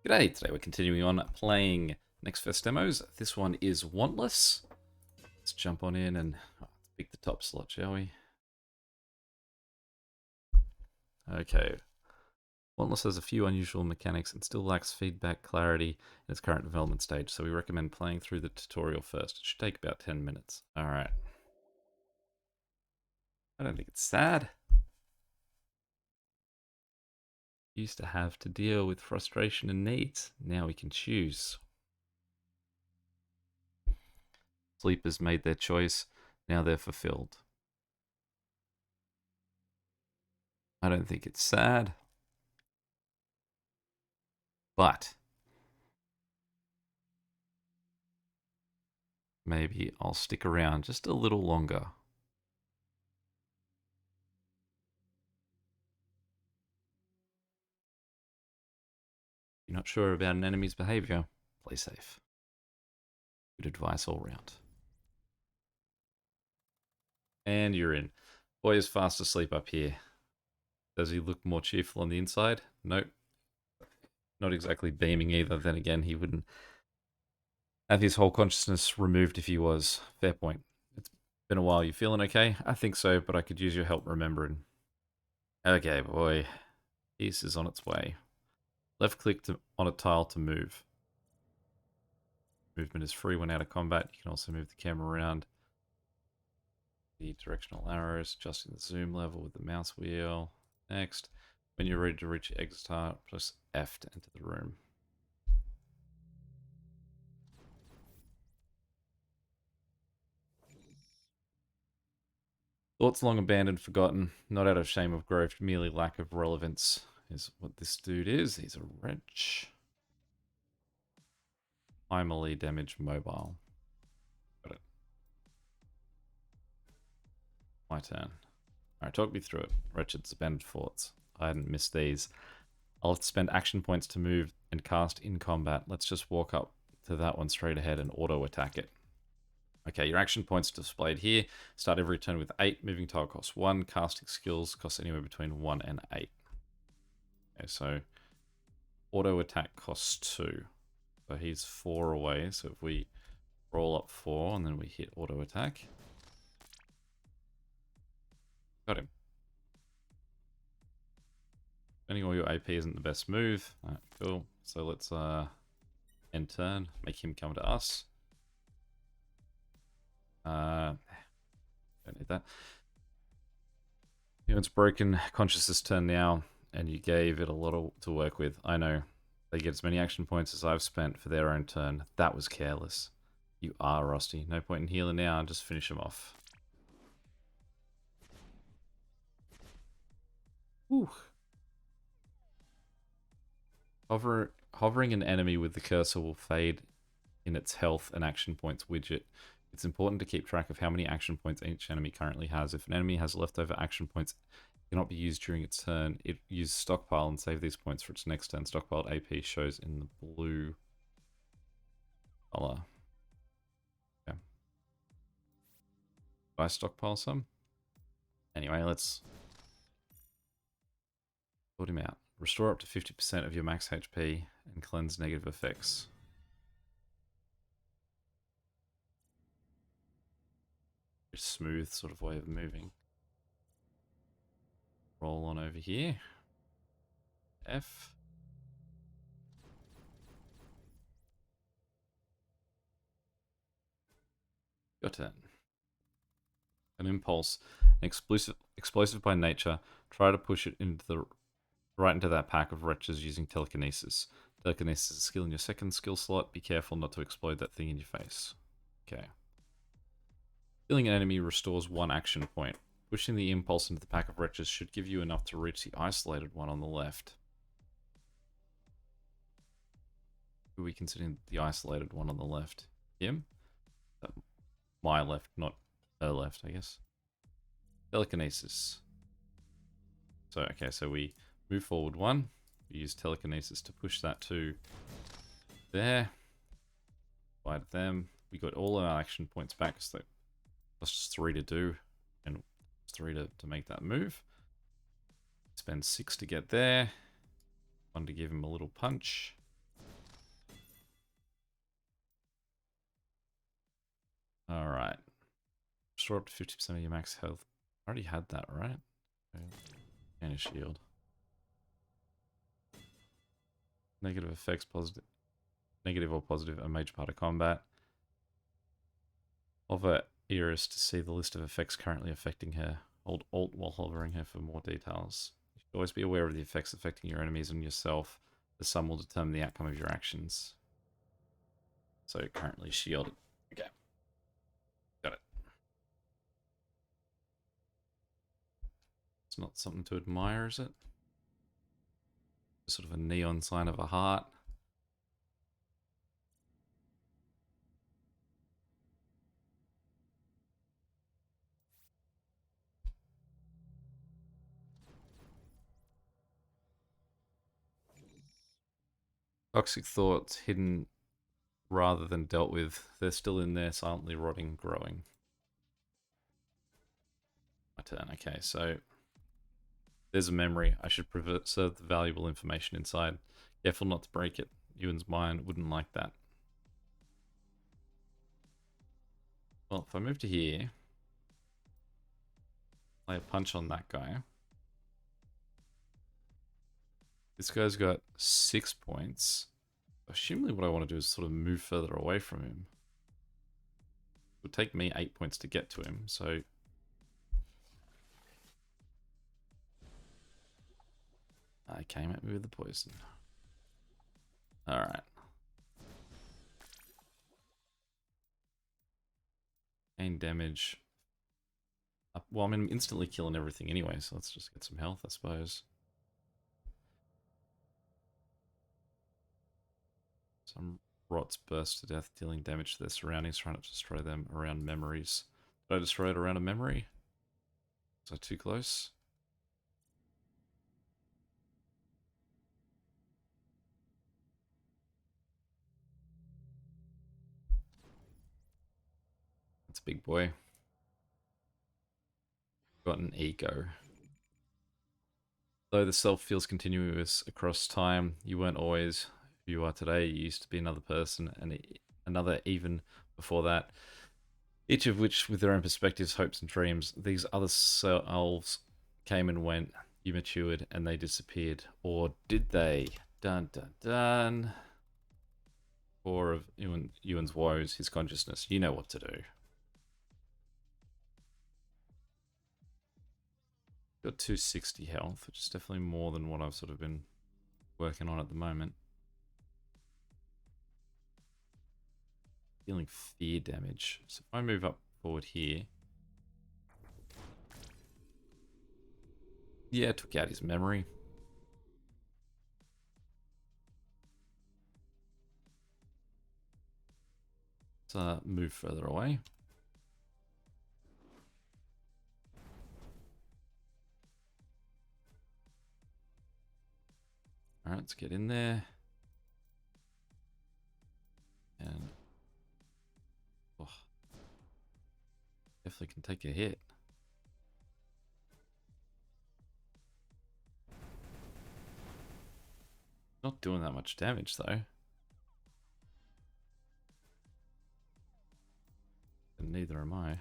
G'day, today we're continuing on playing Next Fest demos. This one is Wantless. Let's jump on in and pick the top slot, shall we? Okay. Wantless has a few unusual mechanics and still lacks feedback clarity in its current development stage, so we recommend playing through the tutorial first. It should take about 10 minutes. Alright. I don't think it's sad. Used to have to deal with frustration and needs. Now we can choose. Sleepers made their choice. Now they're fulfilled. I don't think it's sad. But maybe I'll stick around just a little longer. If you're not sure about an enemy's behavior, play safe. Good advice all round. And you're in. Boy is fast asleep up here. Does he look more cheerful on the inside? Nope. Not exactly beaming either. Then again, he wouldn't have his whole consciousness removed if he was. Fair point. It's been a while. You feeling okay? I think so, but I could use your help remembering. Okay, boy. Peace is on its way. Left click on a tile to move. Movement is free when out of combat. You can also move the camera around. The directional arrows, adjusting the zoom level with the mouse wheel. Next, when you're ready to reach your exit tile, press F to enter the room. Thoughts long abandoned, forgotten, not out of shame of growth, merely lack of relevance is what this dude is. He's a wrench. Primarily damage mobile. Got it. My turn. Alright, talk me through it. Wretched's abandoned thoughts. I hadn't missed these. I'll have to spend action points to move and cast in combat. Let's just walk up to that one straight ahead and auto attack it. Okay, your action points displayed here. Start every turn with 8. Moving tile costs 1. Casting skills cost anywhere between 1 and 8. Okay, so auto attack costs 2. So he's 4 away. So if we roll up 4 and then we hit auto attack. Got him. Spending all your AP isn't the best move. Alright, cool. So let's end turn. Make him come to us. Don't need that. It's broken. Consciousness turn now, and you gave it a lot to work with. I know. They get as many action points as I've spent for their own turn. That was careless. You are rusty. No point in healing now. Just finish him off. Whew. Hovering an enemy with the cursor will fade in its health and action points widget. It's important to keep track of how many action points each enemy currently has. If an enemy has leftover action points, it cannot be used during its turn. It uses stockpile and save these points for its next turn. Stockpiled AP shows in the blue color. Okay. Do I stockpile some? Anyway, let's sort him out. Restore up to 50% of your max HP and cleanse negative effects. Smooth sort of way of moving. Roll on over here. F. Your turn. An impulse, an explosive by nature. Try to push it right into that pack of wretches using telekinesis. Telekinesis is a skill in your second skill slot. Be careful not to explode that thing in your face. Okay. Killing an enemy restores 1 action point. Pushing the impulse into the pack of wretches should give you enough to reach the isolated one on the left. Who are we considering the isolated one on the left? Him? My left, not her left, I guess. Telekinesis. So, okay, so we move forward 1. We use telekinesis to push that to there. Fight them. We got all our action points back, so that's just 3 to do, and 3 to make that move. Spend 6 to get there. 1 to give him a little punch. Alright. Restore up to 50% of your max health. I already had that, right? And a shield. Negative effects, positive. Negative or positive, a major part of combat. Hover Iris to see the list of effects currently affecting her. Hold Alt while hovering her for more details. You should always be aware of the effects affecting your enemies and yourself. The sum will determine the outcome of your actions. So currently shielded. Okay. Got it. It's not something to admire, is it? Sort of a neon sign of a heart. Toxic thoughts hidden rather than dealt with. They're still in there, silently rotting, growing. My turn. Okay, so there's a memory. I should preserve the valuable information inside. Careful not to break it. Ewan's mind wouldn't like that. Well, if I move to here, lay a punch on that guy. This guy's got 6 points. Assumably what I want to do is sort of move further away from him. It would take me 8 points to get to him, so... I came at me with the poison. Alright. Gain damage. Well, I'm instantly killing everything anyway, so let's just get some health, I suppose. Some rots burst to death, dealing damage to their surroundings, trying to destroy them around memories. Did I destroy it around a memory? Was I too close? That's a big boy. Got an ego. Though the self feels continuous across time, you weren't always who you are today. You used to be another person, and another even before that. Each of which with their own perspectives, hopes, and dreams. These other selves came and went. You matured, and they disappeared. Or did they? Dun dun dun. Core of Ewan's woes, his consciousness. You know what to do. Got 260 health, which is definitely more than what I've sort of been working on at the moment. Dealing fear damage. So if I move up forward here. Yeah, took out his memory. Let's move further away. Alright, let's get in there. And... oh, definitely can take a hit. Not doing that much damage, though. And neither am I.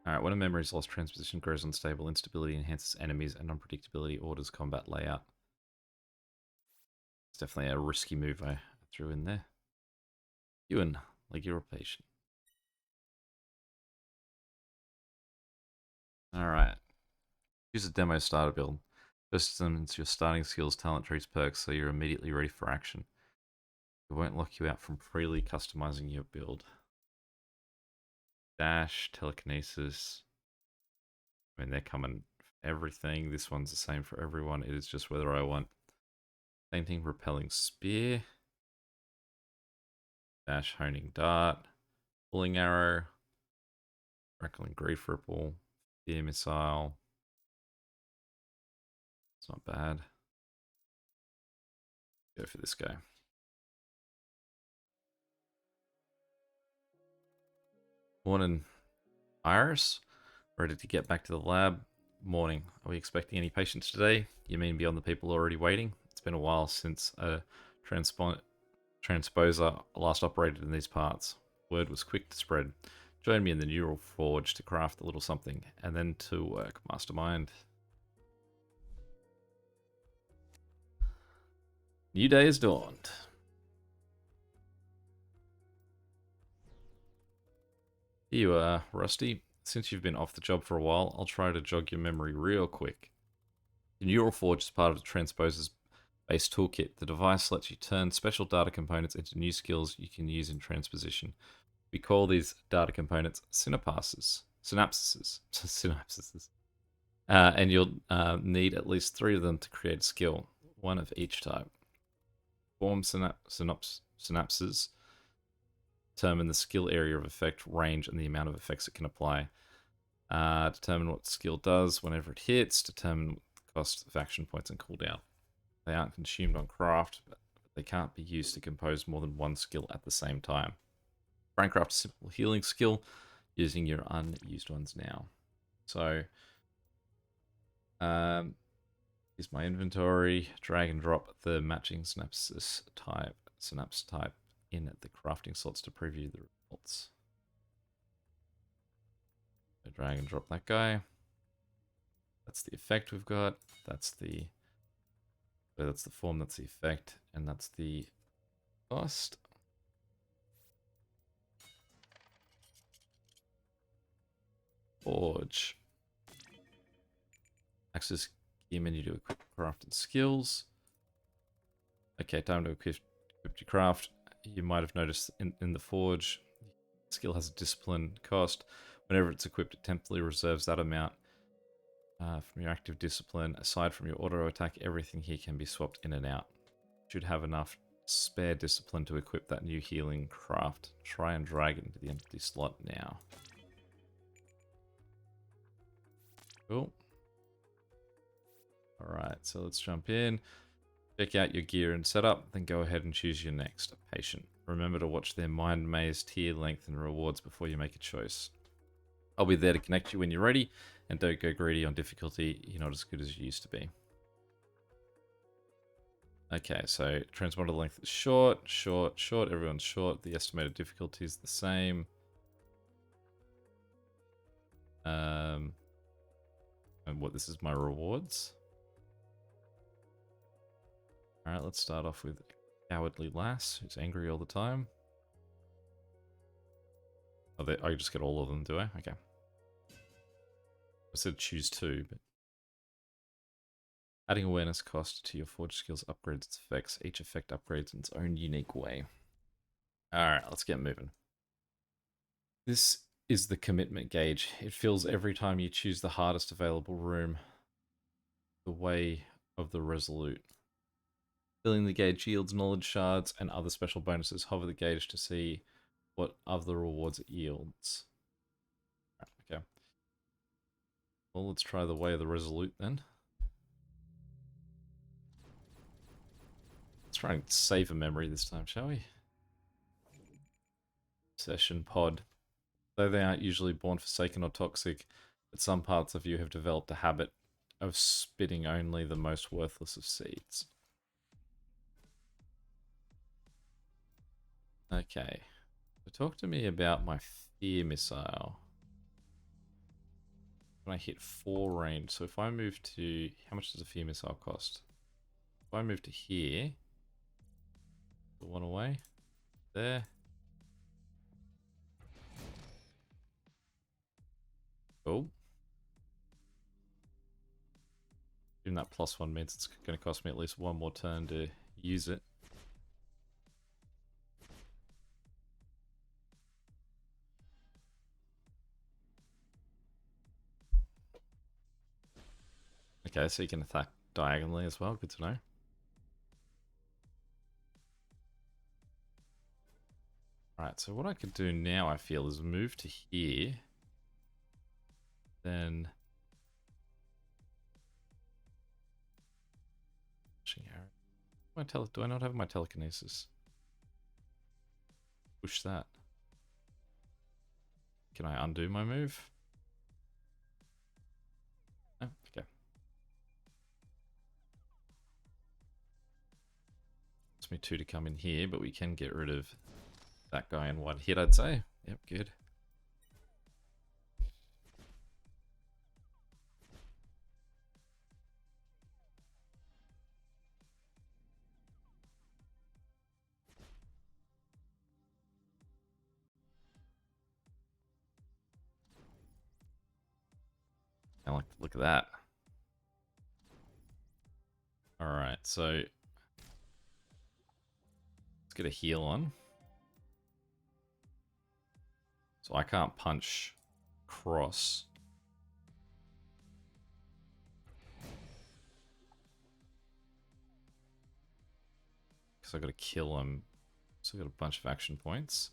Alright, when a memory is lost, transposition grows unstable, instability enhances enemies, and unpredictability orders combat layout. It's definitely a risky move I threw in there. Ewan, like you're a patient. Alright. Use a demo starter build. First into your starting skills, talent trees, perks, so you're immediately ready for action. It won't lock you out from freely customizing your build. Dash, telekinesis. I mean, they're coming for everything. This one's the same for everyone. It is just whether I want same thing, repelling spear. Dash, honing dart. Pulling arrow. Crackling grief ripple. Fear missile. It's not bad. Go for this guy. Morning, Iris. Ready to get back to the lab. morning. Are we expecting any patients today? You mean beyond the people already waiting? It's been a while since a transposer last operated in these parts. Word was quick to spread. Join me in the neural forge to craft a little something, and then to work, mastermind. New day has dawned. Here you are, Rusty. Since you've been off the job for a while, I'll try to jog your memory real quick. The neural forge is part of the transposer's base toolkit. The device lets you turn special data components into new skills you can use in transposition. We call these data components synapses. Synapses. And you'll need at least 3 of them to create a skill, 1 of each type. Form synapses determine the skill area of effect, range, and the amount of effects it can apply. Determine what the skill does whenever it hits. Determine the cost of action points and cooldown. They aren't consumed on craft, but they can't be used to compose more than 1 skill at the same time. Try and craft a simple healing skill using your unused ones now. So, here's my inventory. Drag and drop the matching synapse type in the crafting slots to preview the results. So drag and drop that guy. That's the effect we've got. That's the form, that's the effect, and that's the cost. Forge. Access gear menu to equip crafted skills. Okay, time to equip your craft. You might have noticed in the forge, skill has a discipline cost. Whenever it's equipped, it temporarily reserves that amount from your active discipline. Aside from your auto attack, everything here can be swapped in and out. Should have enough spare discipline to equip that new healing craft. Try and drag it into the empty slot now. Cool. Alright, so let's jump in. Check out your gear and setup, then go ahead and choose your next patient. Remember to watch their mind maze, tier length, and rewards before you make a choice. I'll be there to connect you when you're ready, and don't go greedy on difficulty. You're not as good as you used to be. Okay, so transponder length is short, short, short. Everyone's short. The estimated difficulty is the same. And what, this is my rewards. Alright, let's start off with Cowardly Lass, who's angry all the time. Oh, I just get all of them, do I? Okay. I said choose 2, but... Adding awareness cost to your forge skills upgrades its effects. Each effect upgrades in its own unique way. Alright, let's get moving. This is the commitment gauge. It fills every time you choose the hardest available room. The way of the resolute. Filling the gauge yields knowledge shards and other special bonuses. Hover the gauge to see what other rewards it yields. Okay. Well, let's try the way of the resolute then. Let's try and save a memory this time, shall we? Session pod. Though they aren't usually born forsaken or toxic, but some parts of you have developed a habit of spitting only the most worthless of seeds. Okay. So talk to me about my fear missile. When I hit 4 range, so if I move to... How much does a fear missile cost? If I move to here... Put 1 away. There. Cool. Even that +1 means it's going to cost me at least 1 more turn to use it. Okay, so you can attack diagonally as well. Good to know. Alright, so what I could do now, I feel, is move to here. Then... Do I not have my telekinesis? Push that. Can I undo my move? No, cost me 2 to come in here, but we can get rid of that guy in one hit, I'd say. Yep, good. I like the look of that. Alright, so let's get a heal on. So I can't punch cross. Because I gotta kill him. So I got a bunch of action points.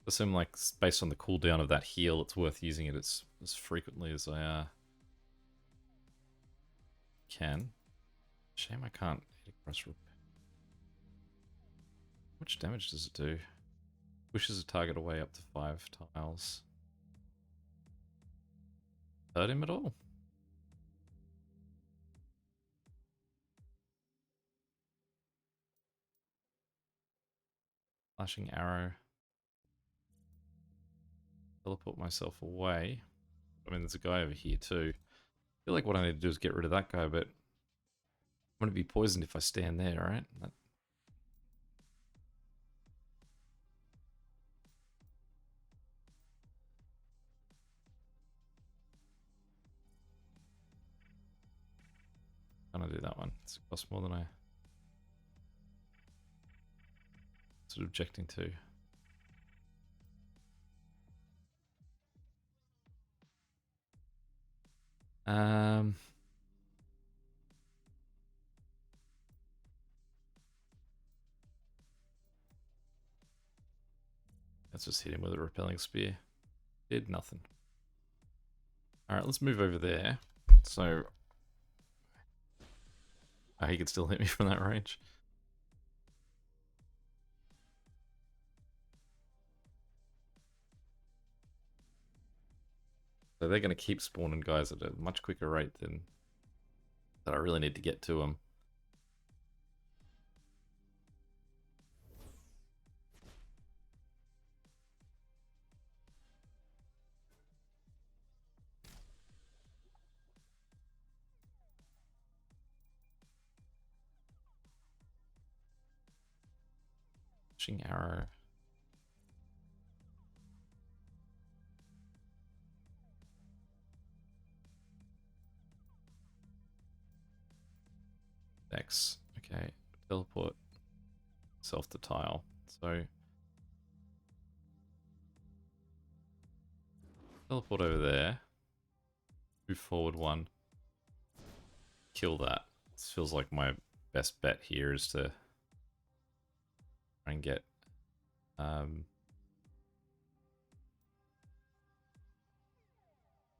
Assume like based on the cooldown of that heal, it's worth using it as frequently as I can. Shame I can't hit across. How much damage does it do? Pushes a target away up to 5 tiles. Hurt him at all? Flashing arrow. Teleport myself away. I mean, there's a guy over here too. I feel like what I need to do is get rid of that guy, but I'm going to be poisoned if I stand there, right? I'm going to do that one. It's cost more than I was objecting to. Let's just hit him with a repelling spear. Did nothing. Alright, let's move over there. So... oh, he could still hit me from that range. So they're going to keep spawning guys at a much quicker rate than that I really need to get to them. Flashing arrow. X. Okay. Teleport self to tile. So teleport over there. Move forward one. Kill that. This feels like my best bet here is to try and get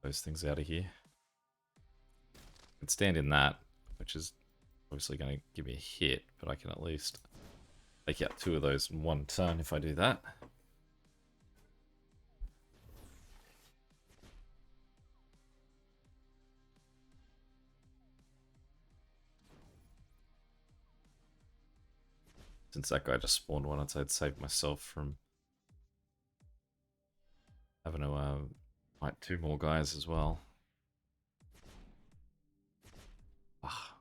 those things out of here. I can stand in that, which is obviously going to give me a hit, but I can at least take out 2 of those in one turn if I do that. Since that guy just spawned one, I'd save myself from having to fight 2 more guys as well. Ah.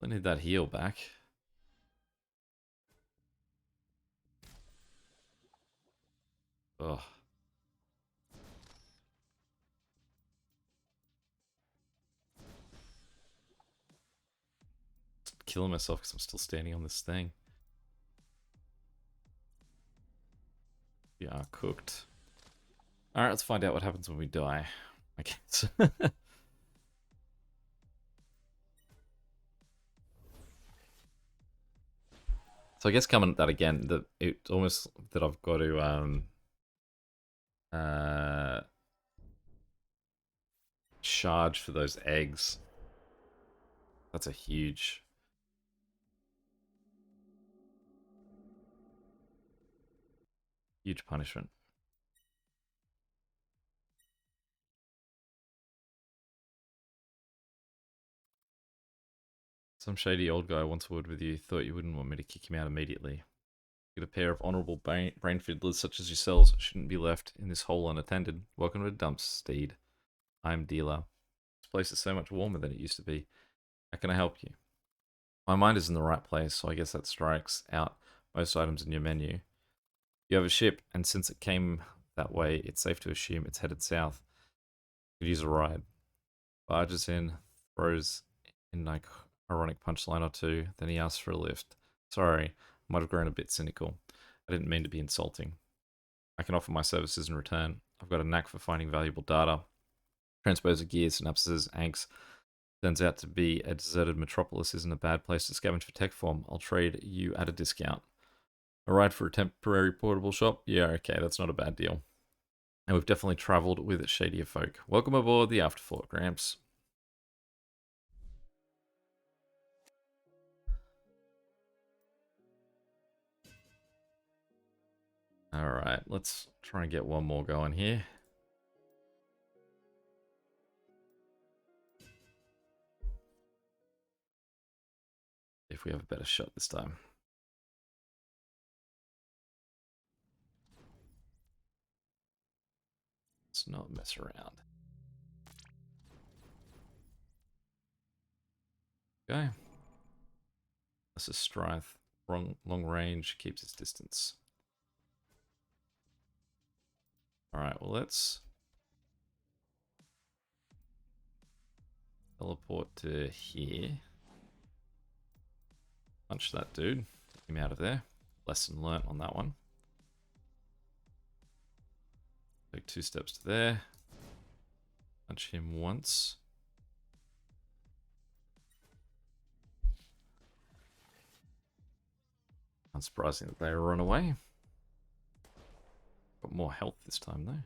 I need that heal back. Ugh. Killing myself because I'm still standing on this thing. We are cooked. Alright, let's find out what happens when we die. I guess. So I guess coming at that again, it's almost that I've got to charge for those eggs. That's a huge punishment. Some shady old guy wants a word with you. Thought you wouldn't want me to kick him out immediately. Get a pair of honourable brain fiddlers such as yourselves shouldn't be left in this hole unattended. Welcome to the dumps, Steed. I'm dealer. This place is so much warmer than it used to be. How can I help you? My mind is in the right place, so I guess that strikes out most items in your menu. You have a ship, and since it came that way, it's safe to assume it's headed south. Could use a ride. Barges in, throws in like ironic punchline or two, then he asks for a lift. Sorry, I might have grown a bit cynical. I didn't mean to be insulting. I can offer my services in return. I've got a knack for finding valuable data. Transpose of gears, synapses, anks. Turns out to be a deserted metropolis isn't a bad place to scavenge for tech form. I'll trade you at a discount. A ride for a temporary portable shop? Yeah, okay, that's not a bad deal. And we've definitely travelled with shadier folk. Welcome aboard the Afterthought, Gramps. Alright, let's try and get one more going here. If we have a better shot this time. Let's not mess around. Okay. This is Strife. Long range, keeps its distance. Alright, well let's teleport to here. Punch that dude. Get him out of there. Lesson learnt on that one. Take 2 steps to there. Punch him once. Unsurprising that they run away. Got more health this time though.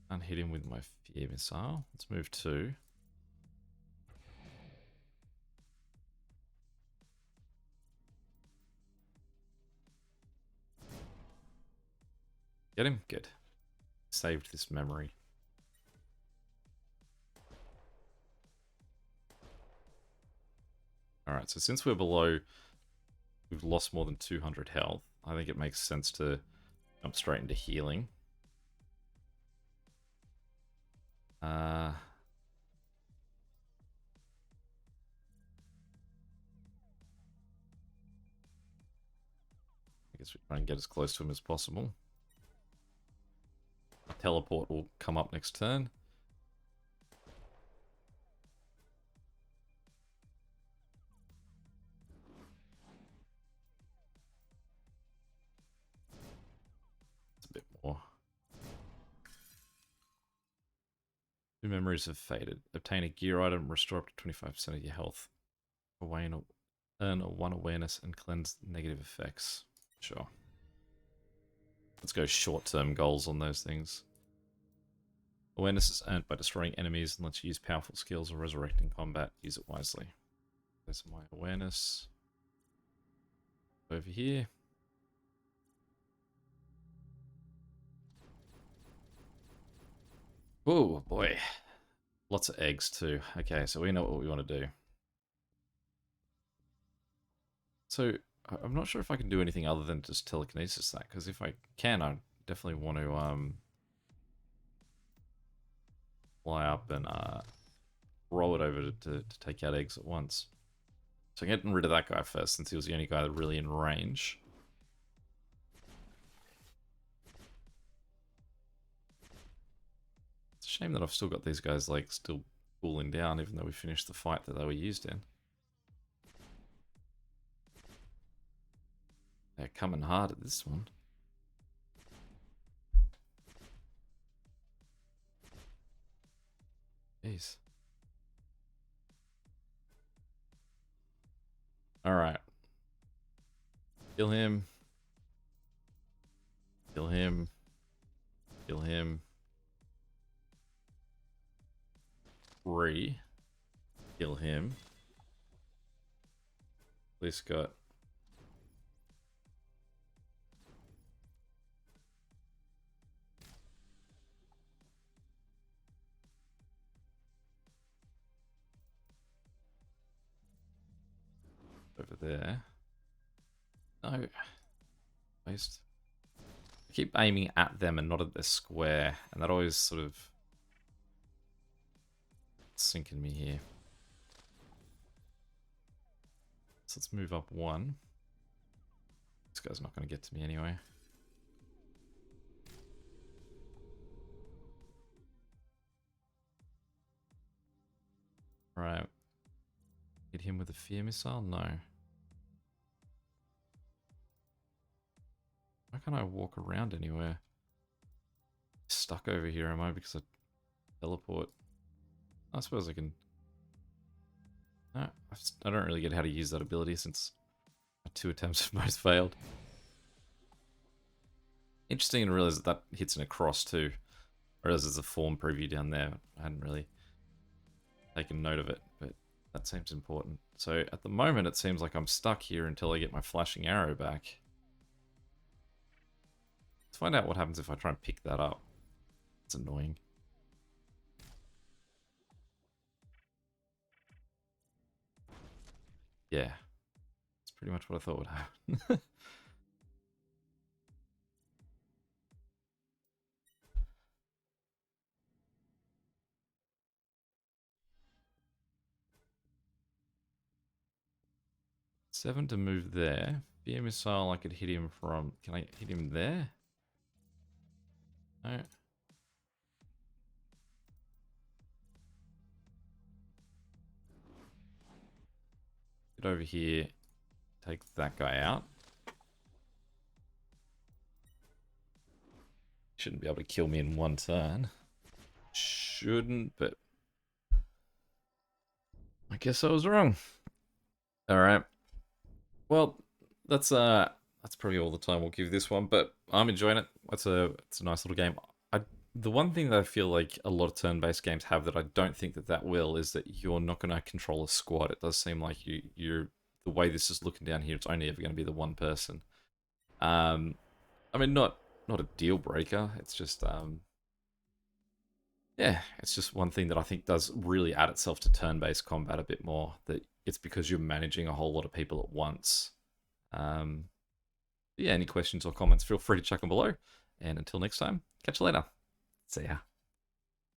Can't hit him with my fear missile. Let's move 2. Get him? Good. Saved this memory. Alright, so since we're below, we've lost more than 200 health, I think it makes sense to jump straight into healing. I guess we try and get as close to him as possible. Teleport will come up next turn. It's a bit more. 2 memories have faded. Obtain a gear item, restore up to 25% of your health. Earn a 1 awareness and cleanse negative effects. Sure. Let's go short-term goals on those things. Awareness is earned by destroying enemies and lets you use powerful skills or resurrecting combat. Use it wisely. There's my awareness. Over here. Oh boy. Lots of eggs too. Okay, so we know what we want to do. So, I'm not sure if I can do anything other than just telekinesis that, because if I can, I definitely want to fly up and roll it over to take out eggs at once. So getting rid of that guy first, since he was the only guy that really in range. It's a shame that I've still got these guys like still cooling down, even though we finished the fight that they were used in. They're coming hard at this one. Jeez. Alright. Kill him. Kill him. Kill him. 3. Kill him. At least got... over there. No. Waste. I keep aiming at them and not at the square, and that always sort of sinking me here. So let's move up one. This guy's not going to get to me anyway. Right. Hit him with a fear missile? No. Why can't I walk around anywhere? Stuck over here, am I? Because I teleport. I suppose I can... No, I don't really get how to use that ability since my 2 attempts have both failed. Interesting to realize that that hits an across too. Whereas there's a form preview down there. I hadn't really taken note of it, but that seems important. So at the moment it seems like I'm stuck here until I get my flashing arrow back. Let's find out what happens if I try and pick that up. It's annoying. Yeah. That's pretty much what I thought would happen. Seven to move there. Fear missile, I could hit him from... Can I hit him there? No. Get over here. Take that guy out. Shouldn't be able to kill me in one turn. Shouldn't, but... I guess I was wrong. Alright. Well, that's probably all the time we'll give this one, but I'm enjoying it. It's a nice little game. The one thing that I feel like a lot of turn-based games have that I don't think that will is that you're not going to control a squad. It does seem like you're the way this is looking down here, it's only ever going to be the one person. I mean, not a deal breaker. It's just yeah, it's just one thing that I think does really add itself to turn-based combat a bit more. That it's because you're managing a whole lot of people at once. Yeah, any questions or comments, feel free to chuck them below. And until next time, catch you later. See ya.